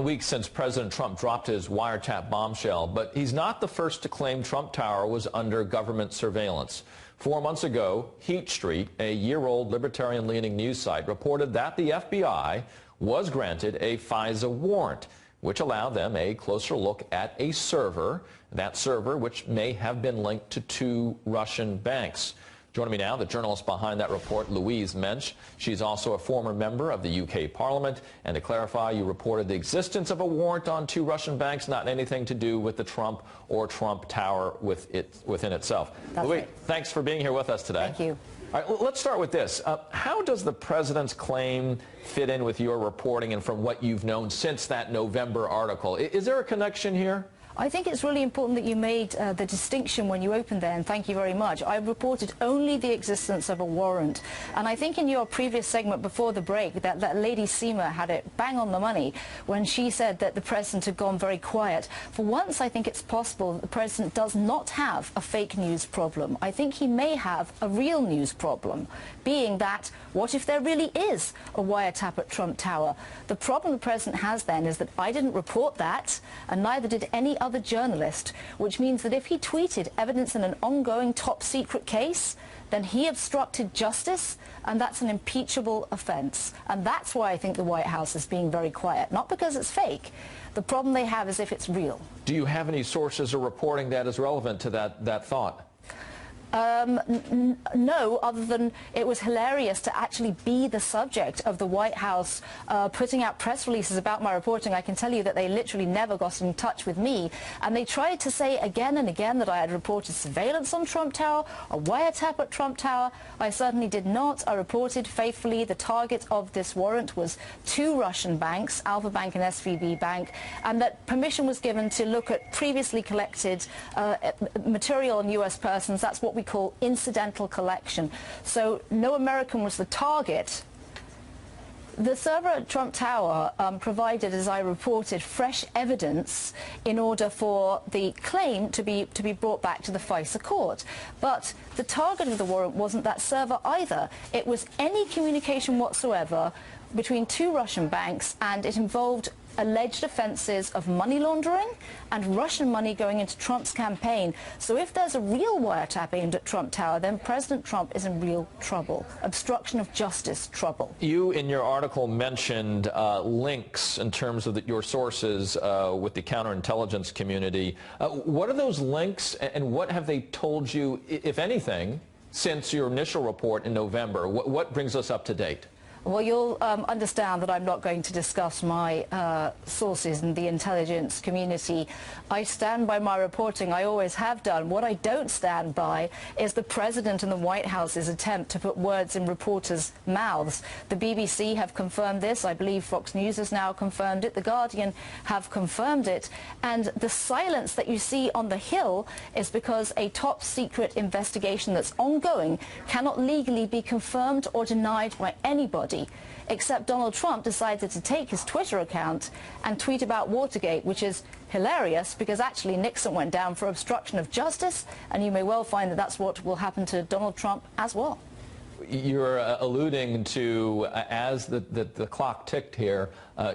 1 week since President Trump dropped his wiretap bombshell, but he's not the first to claim Trump Tower was under government surveillance. 4 months ago, Heat Street, a year-old libertarian-leaning news site, reported that the FBI was granted a FISA warrant, which allowed them a closer look at a server, that server which may have been linked to 2 Russian banks. Joining me now, the journalist behind that report, Louise Mensch. She's also a former member of the UK Parliament. And to clarify, you reported the existence of a warrant on 2 Russian banks, not anything to do with the Trump or Trump Tower within itself. That's Louise, right. Thanks for being here with us today. Thank you. All right, let's start with this. How does the president's claim fit in with your reporting and from what you've known since that November article? Is there a connection here? I think it's really important that you made the distinction when you opened there, and thank you very much. I reported only the existence of a warrant. And I think in your previous segment before the break, that Lady Seema had it bang on the money when she said that the president had gone very quiet. For once, I think it's possible that the president does not have a fake news problem. I think he may have a real news problem, being that, what if there really is a wiretap at Trump Tower? The problem the president has then is that I didn't report that, and neither did any other journalist, which means that if he tweeted evidence in an ongoing top-secret case, then he obstructed justice, and that's an impeachable offense. And that's why I think the White House is being very quiet, not because it's fake. The problem they have is if it's real. Do you have any sources or reporting that is relevant to that thought? No, other than it was hilarious to actually be the subject of the White House putting out press releases about my reporting. I can tell you that they literally never got in touch with me, and they tried to say again and again that I had reported surveillance on Trump Tower, a wiretap at Trump Tower. I certainly did not. I reported faithfully the target of this warrant was 2 Russian banks, Alfa Bank and SVB Bank, and that permission was given to look at previously collected material on U.S. persons. That's what we call incidental collection. So no American was the target. The server at Trump Tower provided, as I reported, fresh evidence in order for the claim to be brought back to the FISA court. But the target of the warrant wasn't that server either. It was any communication whatsoever between 2 Russian banks, and it involved alleged offences of money laundering and Russian money going into Trump's campaign. So if there's a real wiretap aimed at Trump Tower, then President Trump is in real trouble. Obstruction of justice trouble. You, in your article, mentioned links in terms of your sources with the counterintelligence community. What are those links, and what have they told you, if anything, since your initial report in November? What brings us up to date? Well, you'll understand that I'm not going to discuss my sources in the intelligence community. I stand by my reporting. I always have done. What I don't stand by is the President and the White House's attempt to put words in reporters' mouths. The BBC have confirmed this. I believe Fox News has now confirmed it. The Guardian have confirmed it. And the silence that you see on the Hill is because a top-secret investigation that's ongoing cannot legally be confirmed or denied by anybody, except Donald Trump decided to take his Twitter account and tweet about Watergate, which is hilarious because actually Nixon went down for obstruction of justice, and you may well find that that's what will happen to Donald Trump as well. You're alluding to, as the clock ticked here,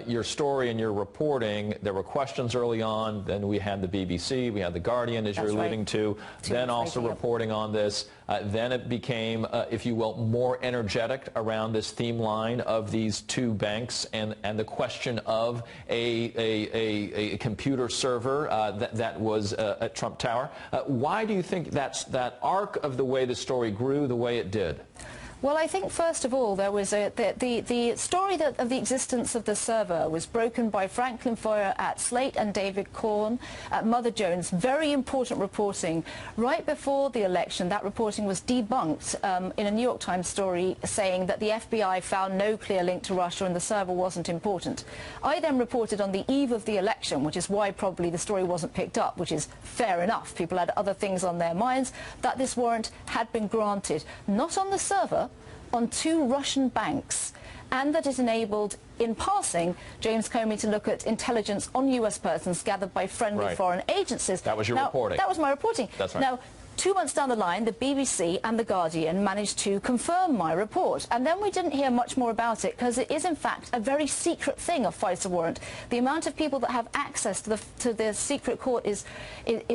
your story and your reporting. There were questions early on, then we had the BBC, we had the Guardian, as you're alluding to, then also reporting on this. Then it became, if you will, more energetic around this theme line of these 2 banks and the question of a computer server that was at Trump Tower. Why do you think that arc of the way the story grew the way it did? Well, I think, first of all, there was the story of the existence of the server was broken by Franklin Foer at Slate and David Korn at Mother Jones. Very important reporting. Right before the election, that reporting was debunked in a New York Times story saying that the FBI found no clear link to Russia and the server wasn't important. I then reported on the eve of the election, which is why probably the story wasn't picked up, which is fair enough. People had other things on their minds, that this warrant had been granted, not on the server, on 2 Russian banks, and that it enabled, in passing, James Comey to look at intelligence on U.S. persons gathered by friendly foreign agencies. That was your reporting. That was my reporting. That's right. Now, 2 months down the line, the BBC and The Guardian managed to confirm my report. And then we didn't hear much more about it because it is, in fact, a very secret thing, a FISA warrant. The amount of people that have access to the secret court is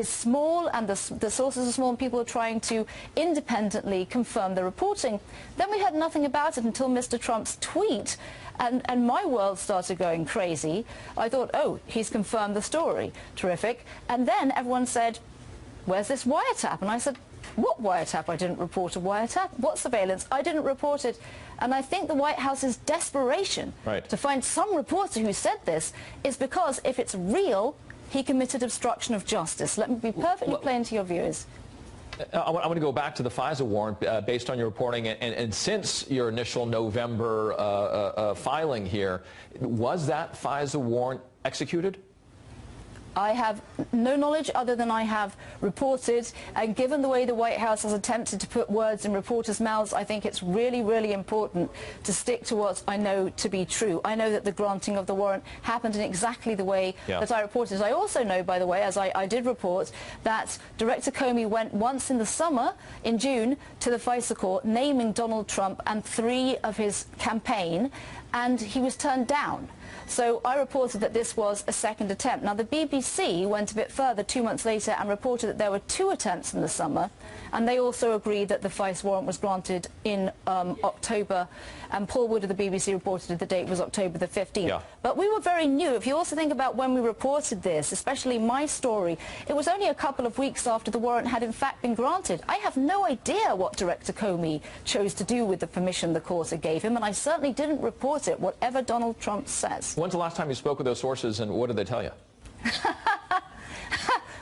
small, and the sources are small, and people are trying to independently confirm the reporting. Then we heard nothing about it until Mr. Trump's tweet. And my world started going crazy. I thought, oh, he's confirmed the story. Terrific. And then everyone said, where's this wiretap? And I said, what wiretap? I didn't report a wiretap. What surveillance? I didn't report it. And I think the White House's desperation to find some reporter who said this is because if it's real, he committed obstruction of justice. Let me be perfectly plain to your viewers. I want to go back to the FISA warrant based on your reporting, and since your initial November filing here, was that FISA warrant executed? I have no knowledge other than I have reported, and given the way the White House has attempted to put words in reporters' mouths, I think it's really, really important to stick to what I know to be true. I know that the granting of the warrant happened in exactly the way that I reported. I also know, by the way, as I did report, that Director Comey went once in the summer, in June, to the FISA court, naming Donald Trump and 3 of his campaign, and he was turned down. So I reported that this was a second attempt. Now, the BBC went a bit further 2 months later and reported that there were 2 attempts in the summer, and they also agreed that the FISA warrant was granted in October, and Paul Wood of the BBC reported that the date was October the 15th. Yeah. But we were very new. If you also think about when we reported this, especially my story, it was only a couple of weeks after the warrant had in fact been granted. I have no idea what Director Comey chose to do with the permission the court gave him, and I certainly didn't report it, whatever Donald Trump says. When's the last time you spoke with those sources, and what did they tell you?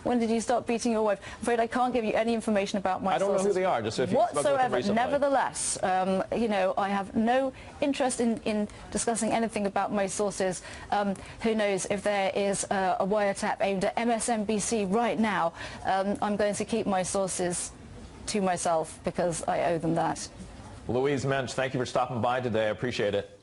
When did you start beating your wife? I'm afraid I can't give you any information about my sources. I don't know who they are, just if you spoke with them recently. Nevertheless, you know, I have no interest in discussing anything about my sources. Who knows if there is a wiretap aimed at MSNBC right now. I'm going to keep my sources to myself because I owe them that. Louise, Mensch, thank you for stopping by today. I appreciate it.